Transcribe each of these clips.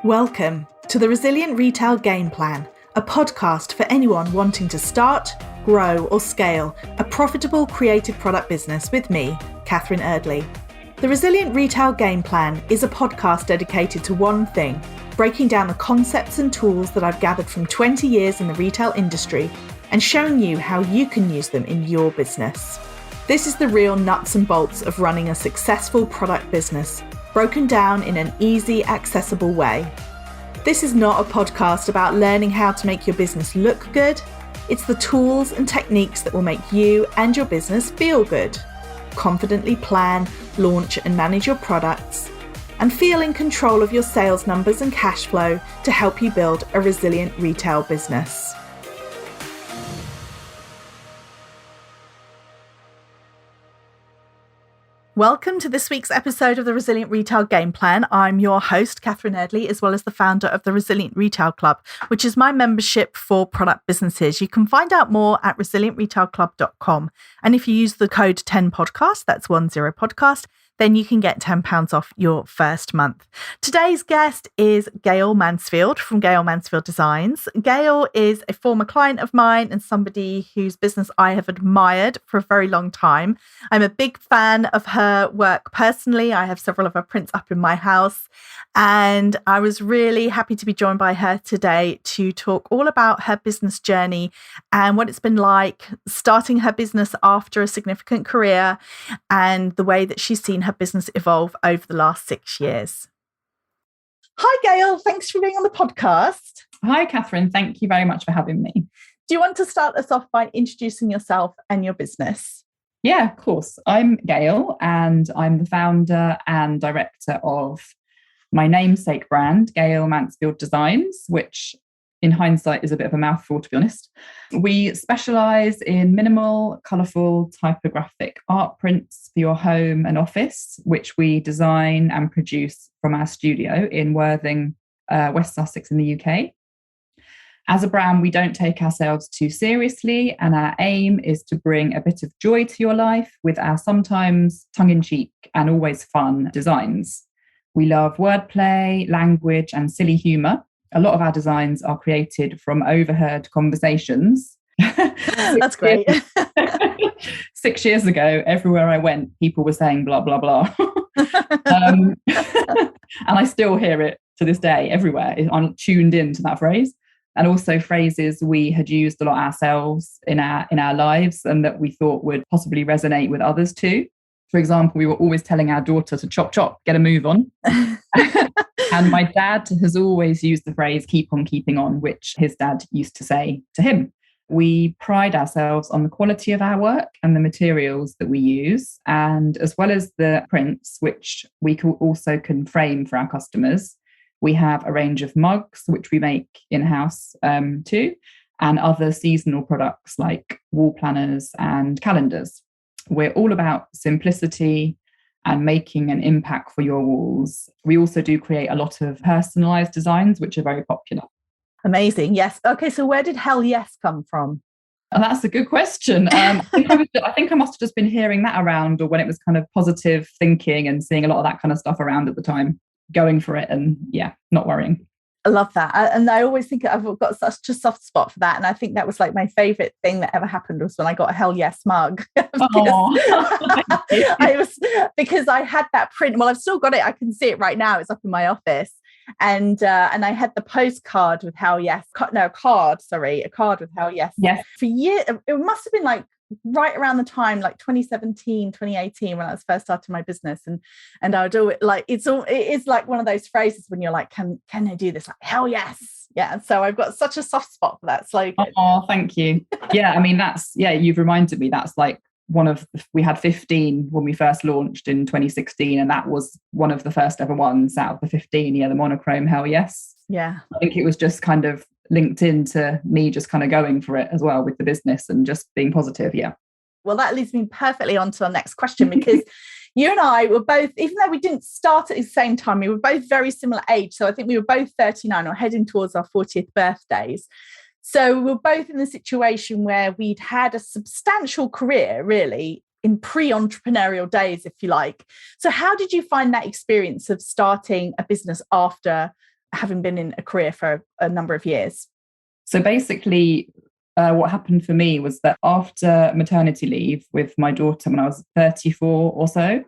Welcome to the Resilient Retail Game Plan, a podcast for anyone wanting to start, grow or scale a profitable creative product business with me, Catherine Eardley. The Resilient Retail Game Plan is a podcast dedicated to one thing, breaking down the concepts and tools that I've gathered from 20 years in the retail industry and showing you how you can use them in your business. This is the real nuts and bolts of running a successful product business, broken down in an easy, accessible way. This is not a podcast about learning how to make your business look good. It's the tools and techniques that will make you and your business feel good. Confidently plan, launch and manage your products, and feel in control of your sales numbers and cash flow to help you build a resilient retail business. Welcome to this week's episode of the Resilient Retail Game Plan. I'm your host, Catherine Eardley, as well as the founder of the Resilient Retail Club, which is my membership for product businesses. You can find out more at resilientretailclub.com. And if you use the code 10podcast, that's 10podcast, then you can get £10 off your first month. Today's guest is Gayle Mansfield from Gayle Mansfield Designs. Gayle is a former client of mine and somebody whose business I have admired for a very long time. I'm a big fan of her work personally. I have several of her prints up in my house, and I was really happy to be joined by her today to talk all about her business journey and what it's been like starting her business after a significant career and the way that she's seen her business evolve over the last 6 years. Hi, Gayle. Thanks for being on the podcast. Hi, Catherine. Thank you very much for having me. Do you want to start us off by introducing yourself and your business? Yeah, of course. I'm Gayle, and I'm the founder and director of my namesake brand, Gayle Mansfield Designs, which in hindsight is a bit of a mouthful, to be honest. We specialise in minimal, colourful, typographic art prints for your home and office, which we design and produce from our studio in Worthing, West Sussex in the UK. As a brand, we don't take ourselves too seriously, and our aim is to bring a bit of joy to your life with our sometimes tongue-in-cheek and always fun designs. We love wordplay, language, and silly humour. A lot of our designs are created from overheard conversations. That's great. 6 years ago, everywhere I went, people were saying blah, blah, blah. And I still hear it to this day everywhere. I'm tuned into that phrase. And also phrases we had used a lot ourselves in our lives and that we thought would possibly resonate with others too. For example, we were always telling our daughter to chop, chop, get a move on. And my dad has always used the phrase, keep on keeping on, which his dad used to say to him. We pride ourselves on the quality of our work and the materials that we use, and as well as the prints, which we also can frame for our customers. We have a range of mugs, which we make in-house too, and other seasonal products like wall planners and calendars. We're all about simplicity and making an impact for your walls. We also do create a lot of personalised designs, which are very popular. Amazing. Yes. Okay. So where did hell yes come from? And that's a good question. I think I must have just been hearing that around, or when it was kind of positive thinking and seeing a lot of that kind of stuff around at the time, going for it and not worrying. I love that. And I always think I've got such a soft spot for that. And I think that was like my favourite thing that ever happened was when I got a hell yes mug. Because I had that print. Well, I've still got it. I can see it right now. It's up in my office. And I had the postcard with hell yes. A card with hell yes. Yes. For years, it must have been like right around the time, like 2017, 2018, when I was first starting my business. And I would do it like, it is like one of those phrases when you're like, can I do this? Like, hell yes. Yeah. So I've got such a soft spot for that slogan. Oh, thank you. Yeah. I mean, you've reminded me, that's like we had 15 when we first launched in 2016. And that was one of the first ever ones out of the 15. Yeah. The monochrome hell yes. Yeah. I think it was just kind of linked into me just kind of going for it as well with the business and just being positive. Yeah. Well, that leads me perfectly on to our next question, because you and I were both, even though we didn't start at the same time, we were both very similar age. So I think we were both 39 or heading towards our 40th birthdays. So we were both in the situation where we'd had a substantial career, really, in pre-entrepreneurial days, if you like. So how did you find that experience of starting a business after having been in a career for a number of years? So basically, what happened for me was that after maternity leave with my daughter when I was 34 or so,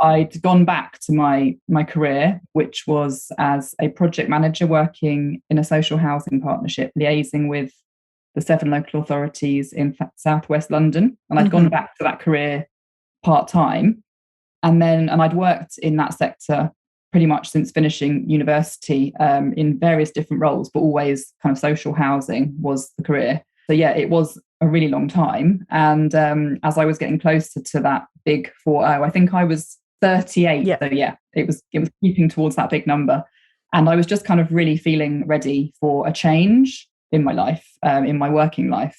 I'd gone back to my career, which was as a project manager working in a social housing partnership, liaising with the 7 local authorities in southwest London. And I'd gone back to that career part-time. And I'd worked in that sector pretty much since finishing university, in various different roles, but always kind of social housing was the career. So yeah, it was a really long time. And as I was getting closer to that big 40, I think I was 38. Yeah. So yeah, it was creeping towards that big number. And I was just kind of really feeling ready for a change in my life, in my working life.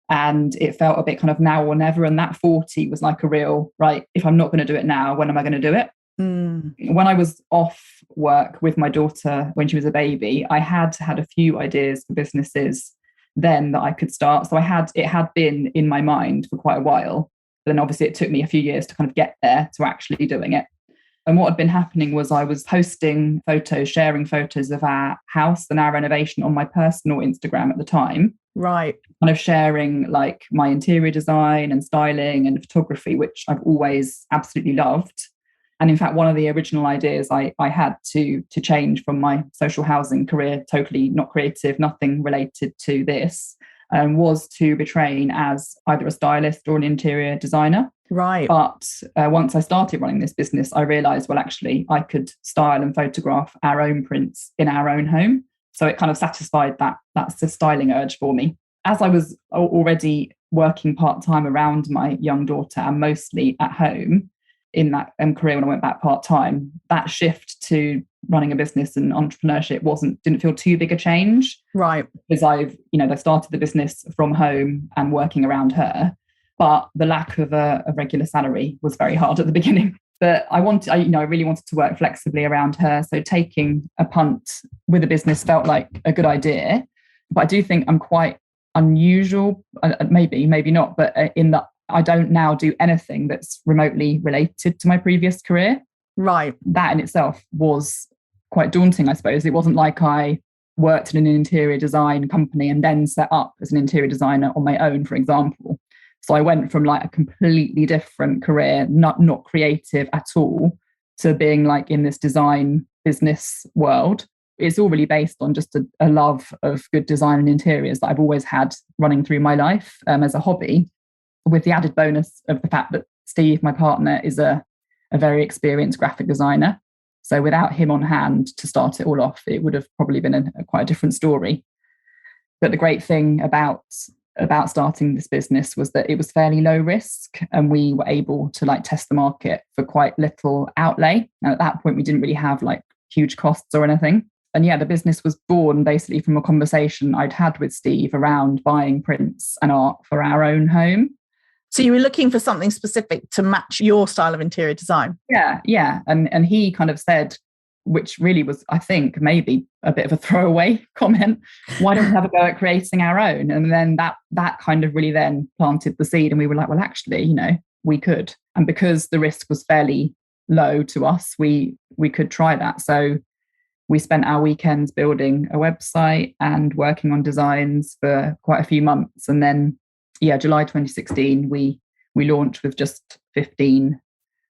And it felt a bit kind of now or never. And that 40 was like a real, right, if I'm not going to do it now, when am I going to do it? When I was off work with my daughter when she was a baby, I had a few ideas for businesses then that I could start. So it had been in my mind for quite a while. But then obviously it took me a few years to kind of get there to actually doing it. And what had been happening was I was posting photos, sharing photos of our house and our renovation on my personal Instagram at the time. Right. Kind of sharing like my interior design and styling and photography, which I've always absolutely loved. And in fact, one of the original ideas I had to change from my social housing career, totally not creative, nothing related to this, was to be trained as either a stylist or an interior designer. Right. But once I started running this business, I realised, well, actually, I could style and photograph our own prints in our own home. So it kind of satisfied that's the styling urge for me. As I was already working part-time around my young daughter and mostly at home, in that career when I went back part-time, that shift to running a business and entrepreneurship didn't feel too big a change. Right. Because I started the business from home and working around her, but the lack of a regular salary was very hard at the beginning. But I really wanted to work flexibly around her. So taking a punt with a business felt like a good idea. But I do think I'm quite unusual, maybe not, but in that I don't now do anything that's remotely related to my previous career. Right. That in itself was quite daunting, I suppose. It wasn't like I worked in an interior design company and then set up as an interior designer on my own, for example. So I went from like a completely different career, not creative at all, to being like in this design business world. It's all really based on just a love of good design and interiors that I've always had running through my life as a hobby, with the added bonus of the fact that Steve, my partner, is a very experienced graphic designer. So without him on hand to start it all off, it would have probably been quite a different story. But the great thing about starting this business was that it was fairly low risk, and we were able to like test the market for quite little outlay. And at that point, we didn't really have like huge costs or anything. And yeah, the business was born basically from a conversation I'd had with Steve around buying prints and art for our own home. So you were looking for something specific to match your style of interior design? Yeah. And he kind of said, which really was, I think, maybe a bit of a throwaway comment, why don't we have a go at creating our own? And then that kind of really then planted the seed. And we were like, well, actually, we could. And because the risk was fairly low to us, we could try that. So we spent our weekends building a website and working on designs for quite a few months. And then, July 2016, we launched with just 15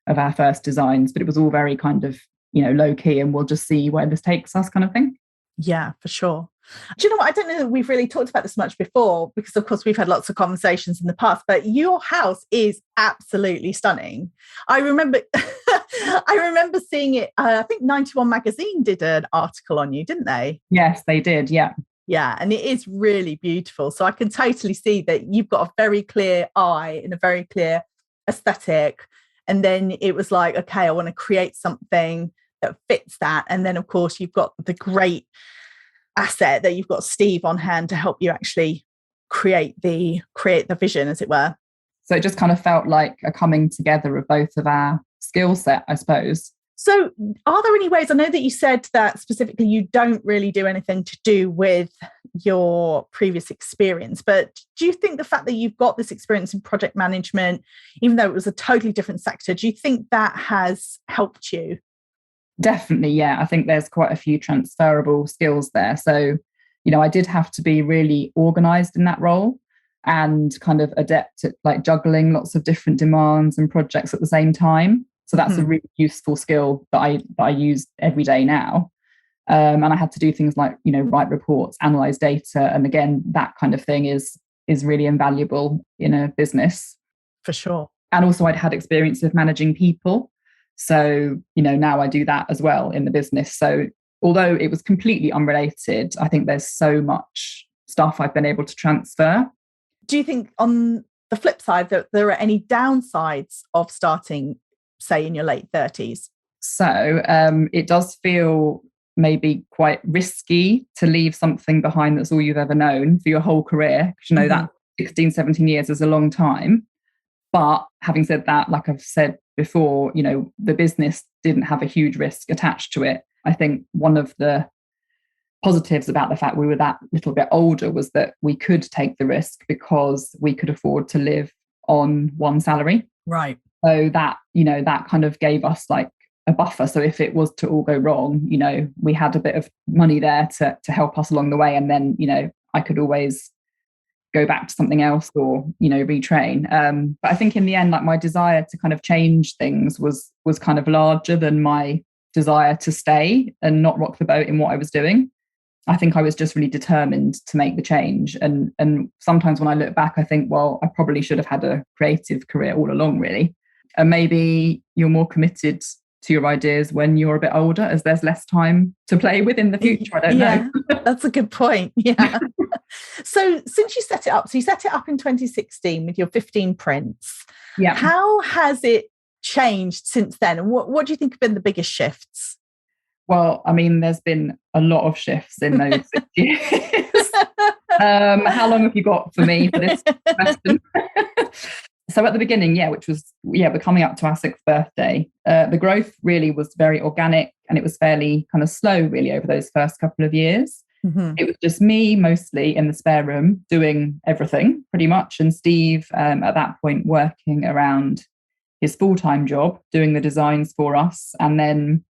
of our first designs, but it was all very kind of, low key, and we'll just see where this takes us kind of thing. Yeah, for sure. Do you know what? I don't know that we've really talked about this much before, because of course we've had lots of conversations in the past, but your house is absolutely stunning. I remember seeing it. I think 91 magazine did an article on you, didn't they? Yes, they did. Yeah. Yeah. And it is really beautiful. So I can totally see that you've got a very clear eye and a very clear aesthetic. And then it was like, okay, I want to create something that fits that. And then of course you've got the great asset that you've got Steve on hand to help you actually create the vision, as it were. So it just kind of felt like a coming together of both of our skill set, I suppose. So are there any ways, I know that you said that specifically you don't really do anything to do with your previous experience, but do you think the fact that you've got this experience in project management, even though it was a totally different sector, do you think that has helped you? Definitely, yeah. I think there's quite a few transferable skills there. So, I did have to be really organized in that role and kind of adept at like juggling lots of different demands and projects at the same time. So that's a really useful skill that I use every day now. And I had to do things like, write reports, analyze data. And again, that kind of thing is really invaluable in a business. For sure. And also I'd had experience of managing people. So, now I do that as well in the business. So although it was completely unrelated, I think there's so much stuff I've been able to transfer. Do you think on the flip side that there are any downsides of starting, say, in your late 30s? So it does feel maybe quite risky to leave something behind that's all you've ever known for your whole career. Because that 16, 17 years is a long time. But having said that, like I've said before, the business didn't have a huge risk attached to it. I think one of the positives about the fact we were that little bit older was that we could take the risk because we could afford to live on one salary. Right. So that, that kind of gave us like a buffer. So if it was to all go wrong, we had a bit of money there to help us along the way. And then, I could always go back to something else or, retrain. But I think in the end, like my desire to kind of change things was kind of larger than my desire to stay and not rock the boat in what I was doing. I think I was just really determined to make the change. And sometimes when I look back, I think, well, I probably should have had a creative career all along, really. And maybe you're more committed to your ideas when you're a bit older, as there's less time to play with in the future. I don't know. That's a good point. Yeah. So since you set it up, you set it up in 2016 with your 15 prints. Yeah. How has it changed since then? And what do you think have been the biggest shifts? Well, I mean, there's been a lot of shifts in those 6 years. How long have you got for me for this question? So at the beginning, we're coming up to our 6th birthday. The growth really was very organic and it was fairly kind of slow really over those first couple of years. Mm-hmm. It was just me mostly in the spare room doing everything pretty much. And Steve at that point working around his full-time job, doing the designs for us. And then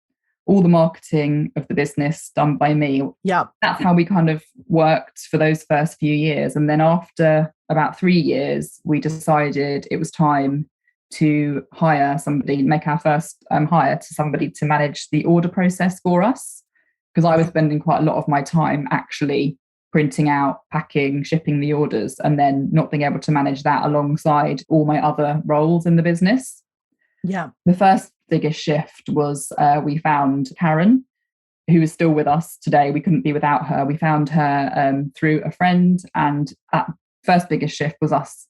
all the marketing of the business done by me. Yeah. That's how we kind of worked for those first few years. And then after about 3 years, we decided it was time to hire somebody, make our first hire to somebody to manage the order process for us. Because I was spending quite a lot of my time actually printing out, packing, shipping the orders, and then not being able to manage that alongside all my other roles in the business. Yeah. The first biggest shift was we found Karen, who is still with us today. We couldn't be without her. We found her through a friend, and that first biggest shift was us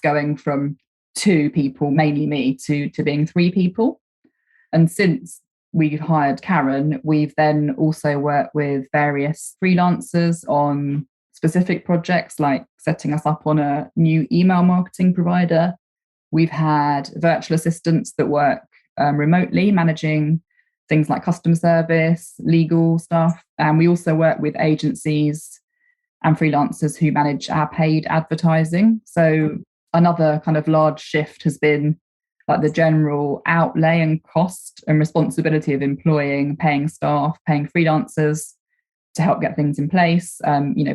going from 2 people, mainly me, to being 3 people. And since we've hired Karen, we've then also worked with various freelancers on specific projects, like setting us up on a new email marketing provider. We've had virtual assistants that work remotely, managing things like customer service, legal stuff. And we also work with agencies and freelancers who manage our paid advertising. So another kind of large shift has been like the general outlay and cost and responsibility of paying staff, paying freelancers to help get things in place,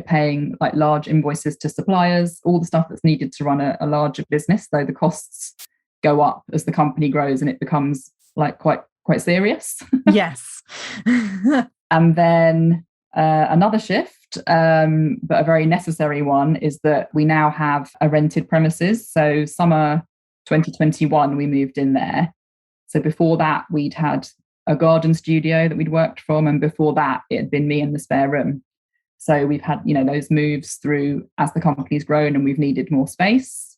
paying like large invoices to suppliers, all the stuff that's needed to run a larger business. So the costs go up as the company grows and it becomes like quite serious. Yes. And then another shift, but a very necessary one, is that we now have a rented premises. So summer 2021, we moved in there. So before that, we'd had a garden studio that we'd worked from. And before that, it had been me in the spare room. So we've had, those moves through as the company's grown and we've needed more space.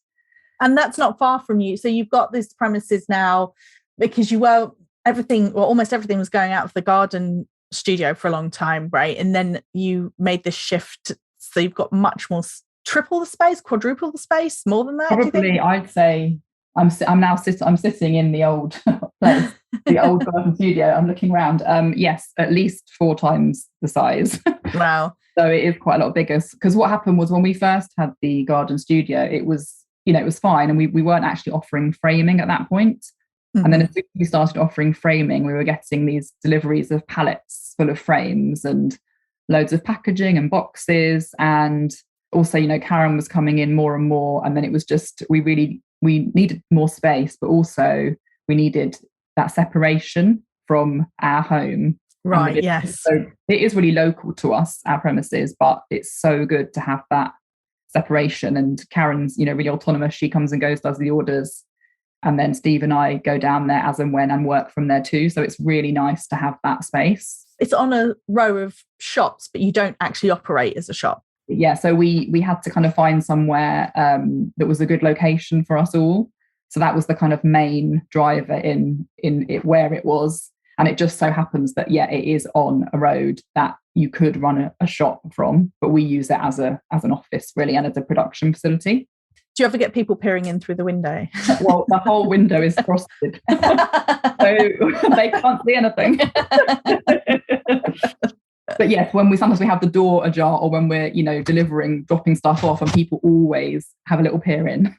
And that's not far from you. So you've got this premises now because almost everything was going out of the garden studio for a long time, right? And then you made this shift. So you've got much more, triple the space, quadruple the space, more than that? Probably, I'd say I'm sitting in the old place. the old garden studio. I'm looking around. Yes, at least 4 times the size. Wow. So it is quite a lot bigger. Because what happened was when we first had the garden studio, it was fine. And we weren't actually offering framing at that point. Mm-hmm. And then as soon as we started offering framing, we were getting these deliveries of pallets full of frames and loads of packaging and boxes. And also, Karen was coming in more and more. And then it was just, we needed more space, but also we needed that separation from our home. Right, yes. So it is really local to us, our premises, but it's so good to have that separation. And Karen's, really autonomous. She comes and goes, does the orders. And then Steve and I go down there as and when and work from there too. So it's really nice to have that space. It's on a row of shops, but you don't actually operate as a shop. Yeah, so we had to kind of find somewhere that was a good location for us all. So that was the kind of main driver in it, where it was. And it just so happens that, it is on a road that you could run a shop from, but we use it as an office really, and as a production facility. Do you ever get people peering in through the window? Well, the whole window is frosted, so they can't see anything. But yes, sometimes we have the door ajar, or when we're, dropping stuff off, and people always have a little peer in.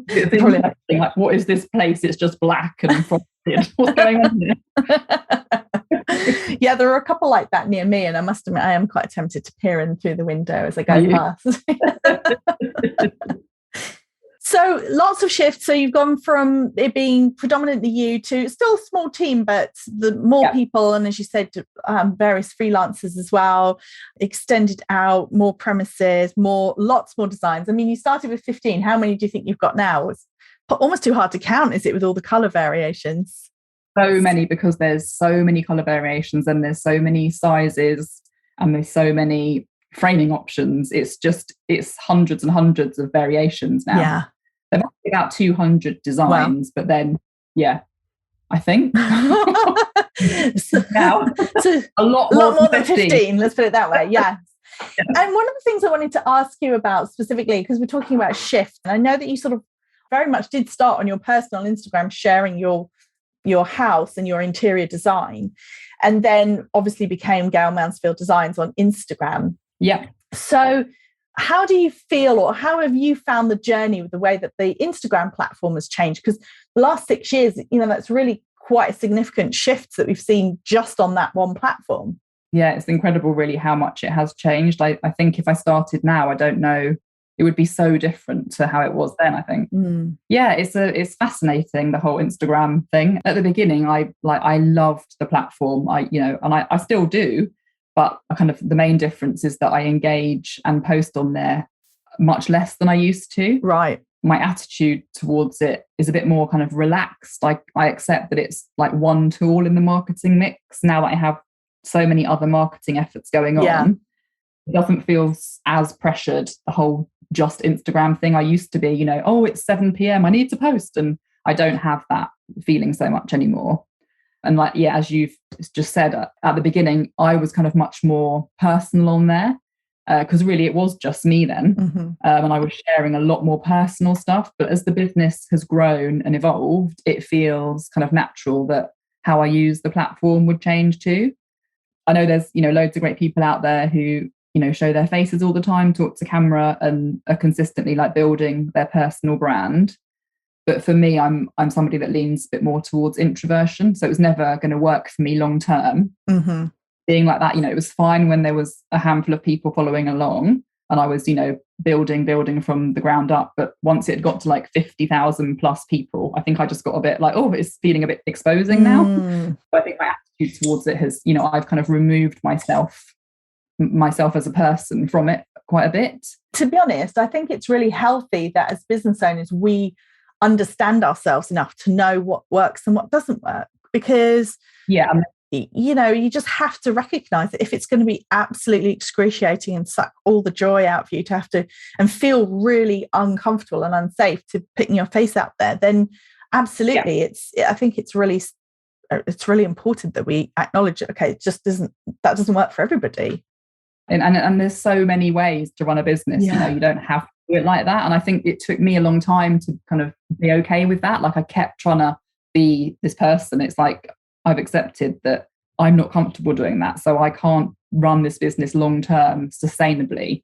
It's interesting, like, what is this place? It's just black and frosted. What's going on here? Yeah, there are a couple like that near me, and I must admit I am quite tempted to peer in through the window as I go past. So lots of shifts. So you've gone from it being predominantly you to still a small team, but the more people, and as you said, various freelancers as well, extended out, more premises, lots more designs. I mean, you started with 15. How many do you think you've got now? It's almost too hard to count, is it, with all the colour variations? So many, because there's so many colour variations and there's so many sizes and there's so many framing options. It's hundreds and hundreds of variations now. Yeah. There must be about 200 designs, but then, I think. Now, a lot more than 15. Let's put it that way, yes. Yeah. And one of the things I wanted to ask you about specifically, because we're talking about shift, and I know that you sort of very much did start on your personal Instagram sharing your house and your interior design, and then obviously became Gayle Mansfield Designs on Instagram. Yeah. So how do you feel, or how have you found the journey with the way that the Instagram platform has changed? Because the last 6 years, that's really quite a significant shift that we've seen just on that one platform. Yeah, it's incredible really how much it has changed. I think if I started now, I don't know, it would be so different to how it was then, I think. Yeah, it's fascinating, the whole Instagram thing. At the beginning, I loved the platform. I still do, but kind of the main difference is that I engage and post on there much less than I used to. Right. My attitude towards it is a bit more kind of relaxed. I accept that it's like one tool in the marketing mix. Now that I have so many other marketing efforts going on, it doesn't feel as pressured, the whole just Instagram thing. I used to be, it's 7 p.m, I need to post. And I don't have that feeling so much anymore. And as you've just said at the beginning, I was kind of much more personal on there, because really it was just me then. Mm-hmm. And I was sharing a lot more personal stuff. But as the business has grown and evolved, it feels kind of natural that how I use the platform would change too. I know there's, loads of great people out there who, show their faces all the time, talk to camera, and are consistently building their personal brand. But for me, I'm somebody that leans a bit more towards introversion. So it was never going to work for me long term. Mm-hmm. Being like that, it was fine when there was a handful of people following along and I was, building from the ground up. But once it got to 50,000 plus people, I think I just got a bit it's feeling a bit exposing now. So I think my attitude towards it has, I've kind of removed myself as a person from it quite a bit. To be honest, I think it's really healthy that as business owners, we understand ourselves enough to know what works and what doesn't work, because you just have to recognize that if it's going to be absolutely excruciating and suck all the joy out for you to have to and feel really uncomfortable and unsafe to putting your face out there, then absolutely I think it's really important that we acknowledge it doesn't work for everybody. And there's so many ways to run a business. You don't have to do it like that. And I think it took me a long time to kind of be okay with that. I kept trying to be this person. It's like I've accepted that I'm not comfortable doing that. So I can't run this business long term sustainably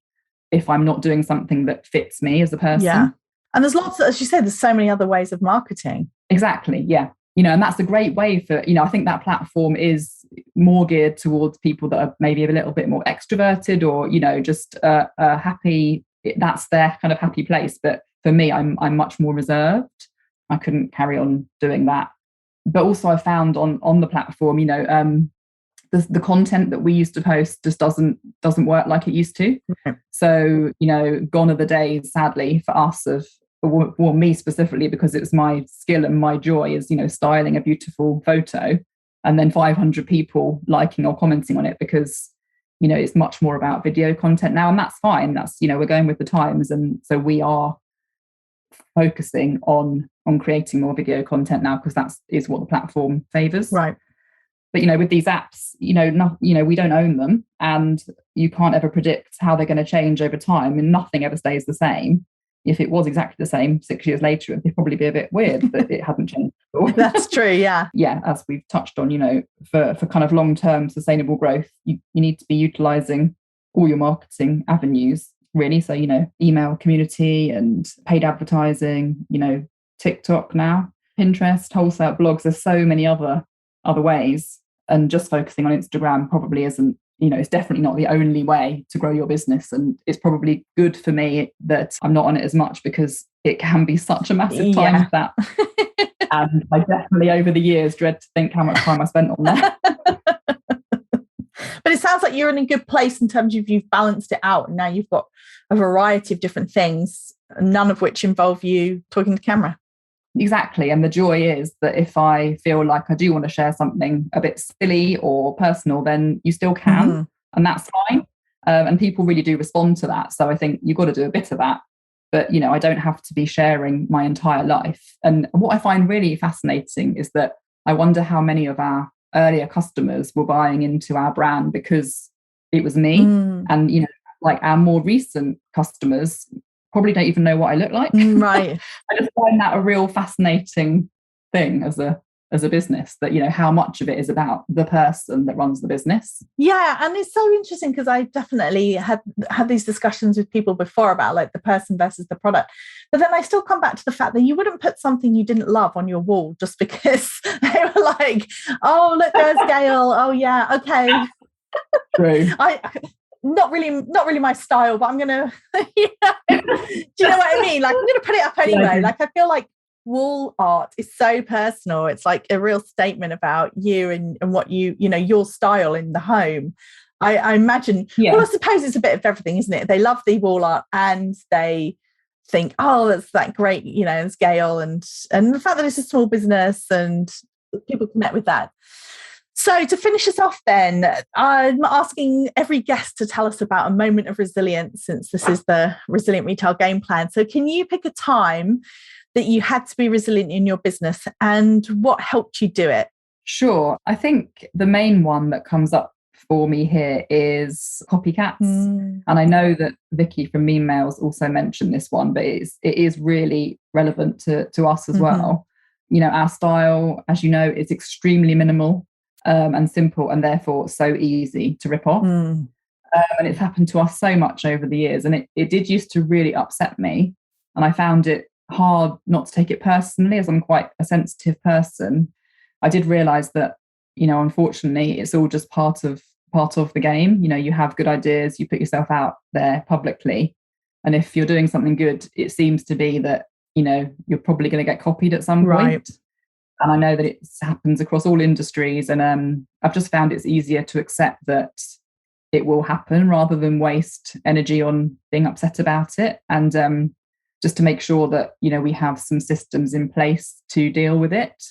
if I'm not doing something that fits me as a person. Yeah. And there's lots, as you said, there's so many other ways of marketing. Exactly. Yeah. You know, and that's a great way for, you know, I think that platform is more geared towards people that are maybe a little bit more extroverted or, you know, just happy. That's their kind of happy place. But for me, I'm much more reserved. I couldn't carry on doing that. But also I found on the platform, you know, the content that we used to post just doesn't work like it used to. Right. So, you know, gone are the days, sadly, for us of, well, me specifically, because it's my skill and my joy is, you know, styling a beautiful photo and then 500 people liking or commenting on it, because, you know, it's much more about video content now, and that's fine. That's, you know, we're going with the times, and so we are focusing on creating more video content now because that is what the platform favors. Right. But, you know, with these apps, you know, we don't own them, and you can't ever predict how they're going to change over time, and nothing ever stays the same. If it was exactly the same 6 years later, it'd probably be a bit weird that it hadn't changed at all. That's true, yeah. Yeah, as we've touched on, you know, for kind of long-term sustainable growth, you need to be utilising all your marketing avenues, really. So, you know, email, community and paid advertising, you know, TikTok now, Pinterest, wholesale blogs. There's so many other ways. And just focusing on Instagram probably isn't, you know, it's definitely not the only way to grow your business. And it's probably good for me that I'm not on it as much, because it can be such a massive time that. And I definitely over the years dread to think how much time I spent on that. But it sounds like you're in a good place in terms of you've balanced it out. And now you've got a variety of different things, none of which involve you talking to camera. Exactly. And the joy is that if I feel like I do want to share something a bit silly or personal, then you still can. Mm-hmm. And that's fine. And people really do respond to that. So I think you've got to do a bit of that. But, you know, I don't have to be sharing my entire life. And what I find really fascinating is that I wonder how many of our earlier customers were buying into our brand because it was me. And, you know, like our more recent customers probably don't even know what I look like. Right. I just find that a real fascinating thing as a business, that, you know, how much of it is about the person that runs the business. Yeah, and it's so interesting because I definitely had these discussions with people before about like the person versus the product. But then I still come back to the fact that you wouldn't put something you didn't love on your wall just because they were like, oh, look, there's Gayle. Oh yeah, okay. True. Not really my style, but I'm gonna, you know, do you know what I mean? Like I'm gonna put it up anyway. Yeah. Like I feel like wall art is so personal. It's like a real statement about you and what you know, your style in the home. I imagine, well, I suppose it's a bit of everything, isn't it? They love the wall art and they think, oh, that's that great, you know, it's Gayle, and the fact that it's a small business and people connect with that. So to finish us off then, I'm asking every guest to tell us about a moment of resilience, since this is the Resilient Retail Game Plan. So can you pick a time that you had to be resilient in your business and what helped you do it? Sure. I think the main one that comes up for me here is copycats. And I know that Vicky from Meme Mails also mentioned this one, but it is really relevant to us as well. You know, our style, as you know, is extremely minimal. And simple, and therefore so easy to rip off. And it's happened to us so much over the years, and it did used to really upset me, and I found it hard not to take it personally, as I'm quite a sensitive person. I did realise that, you know, unfortunately it's all just part of the game. You know, you have good ideas, you put yourself out there publicly, and if you're doing something good, it seems to be that, you know, you're probably going to get copied at some point. Right. And I know that it happens across all industries. And I've just found it's easier to accept that it will happen rather than waste energy on being upset about it. And just to make sure that, you know, we have some systems in place to deal with it.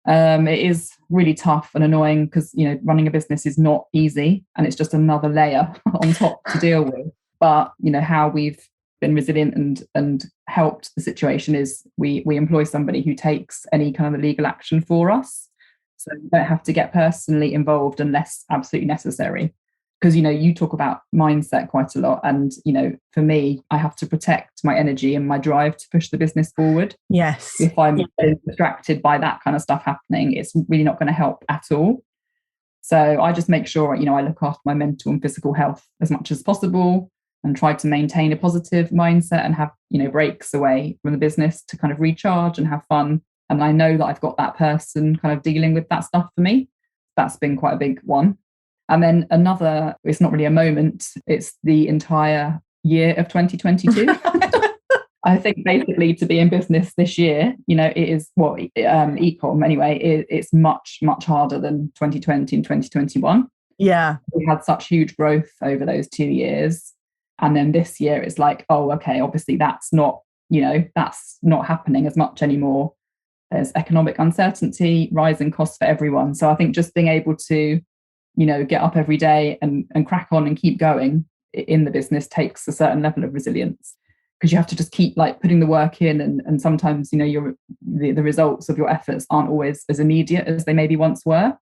It is really tough and annoying because, you know, running a business is not easy, and it's just another layer on top to deal with. But, you know, how we've been resilient and helped the situation is we employ somebody who takes any kind of legal action for us, so we don't have to get personally involved unless absolutely necessary. because, you talk about mindset quite a lot. And, for me, I have to protect my energy and my drive to push the business forward. Yes. If I'm distracted by that kind of stuff happening, it's really not going to help at all. So I just make sure, I look after my mental and physical health as much as possible and try to maintain a positive mindset and have, breaks away from the business to kind of recharge and have fun. And I know that I've got that person kind of dealing with that stuff for me. That's been quite a big one. And then another, it's not really a moment, it's the entire year of 2022. I think basically to be in business this year, it is ecom anyway, it's much, much harder than 2020 and 2021. Yeah. We had such huge growth over those 2 years. And then this year it's like, oh, okay, obviously that's not happening as much anymore. There's economic uncertainty, rising costs for everyone. So I think just being able to, get up every day and crack on and keep going in the business takes a certain level of resilience, because you have to just keep putting the work in, and sometimes the results of your efforts aren't always as immediate as they maybe once were.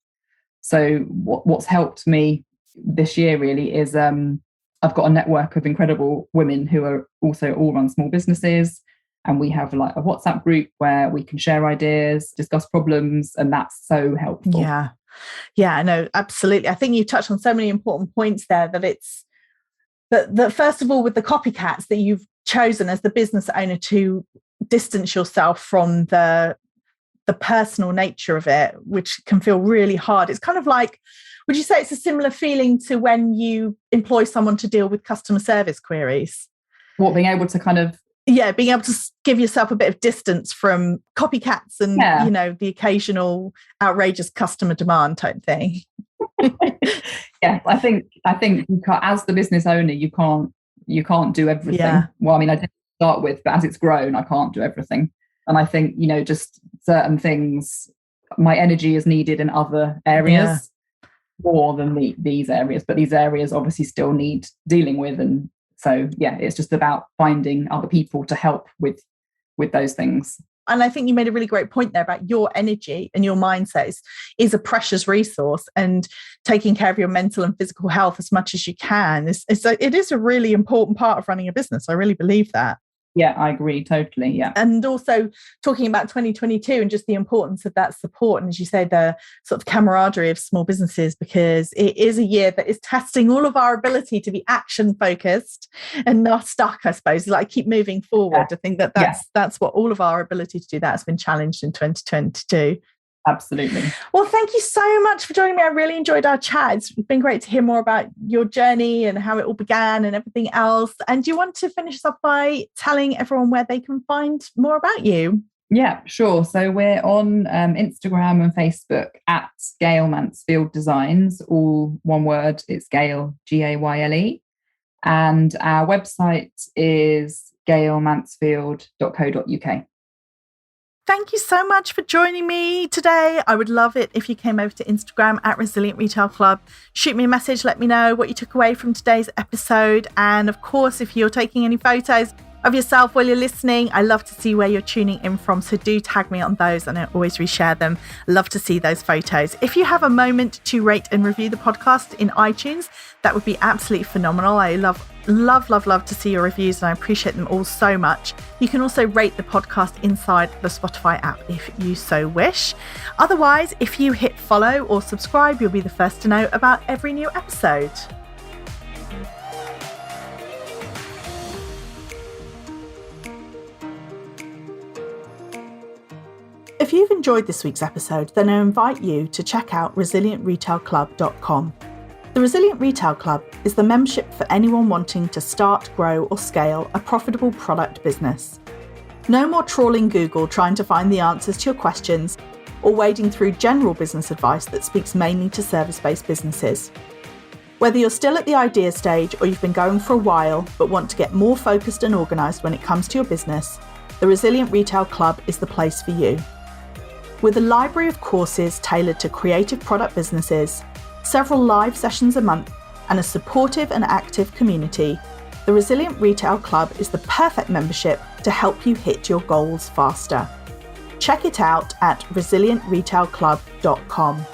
So what's helped me this year really is I've got a network of incredible women who are also all run small businesses, and we have a WhatsApp group where we can share ideas, discuss problems, and that's so helpful. Yeah, no, absolutely. I think you touched on so many important points there, that it's that first of all, with the copycats, that you've chosen as the business owner to distance yourself from the personal nature of it, which can feel really hard. It's kind of like, would you say it's a similar feeling to when you employ someone to deal with customer service queries? What, being able to being able to give yourself a bit of distance from copycats and, the occasional outrageous customer demand type thing. Yeah, I think you can't, as the business owner, you can't do everything. Yeah. Well, I didn't start with, but as it's grown, I can't do everything. And I think, just certain things, my energy is needed in other areas more than these areas, but these areas obviously still need dealing with. And so, it's just about finding other people to help with those things. And I think you made a really great point there about your energy and your mindset is a precious resource, and taking care of your mental and physical health as much as you can it is a really important part of running a business. I really believe that. Yeah, I agree totally. Yeah. And also talking about 2022 and just the importance of that support. And as you say, the sort of camaraderie of small businesses, because it is a year that is testing all of our ability to be action focused and not stuck, I suppose, keep moving forward. Yeah. I think that's what all of our ability to do that has been challenged in 2022. Absolutely. Well, thank you so much for joining me. I really enjoyed our chat. It's been great to hear more about your journey and how it all began and everything else. And do you want to finish us off by telling everyone where they can find more about you? Yeah, sure. So we're on Instagram and Facebook at Gayle Mansfield Designs, all one word. It's Gayle, Gayle. And our website is gaylemansfield.co.uk. Thank you so much for joining me today. I would love it if you came over to Instagram at Resilient Retail Club. Shoot me a message, let me know what you took away from today's episode. And of course, if you're taking any photos of yourself while you're listening, I love to see where you're tuning in from. So do tag me on those and I always reshare them. Love to see those photos. If you have a moment to rate and review the podcast in iTunes, that would be absolutely phenomenal. I love to see your reviews and I appreciate them all so much. You can also rate the podcast inside the Spotify app if you so wish. Otherwise, if you hit follow or subscribe, you'll be the first to know about every new episode. If you've enjoyed this week's episode, then I invite you to check out resilientretailclub.com. The Resilient Retail Club is the membership for anyone wanting to start, grow or scale a profitable product business. No more trawling Google trying to find the answers to your questions or wading through general business advice that speaks mainly to service-based businesses. Whether you're still at the idea stage or you've been going for a while but want to get more focused and organised when it comes to your business, the Resilient Retail Club is the place for you. With a library of courses tailored to creative product businesses, several live sessions a month, and a supportive and active community, the Resilient Retail Club is the perfect membership to help you hit your goals faster. Check it out at resilientretailclub.com.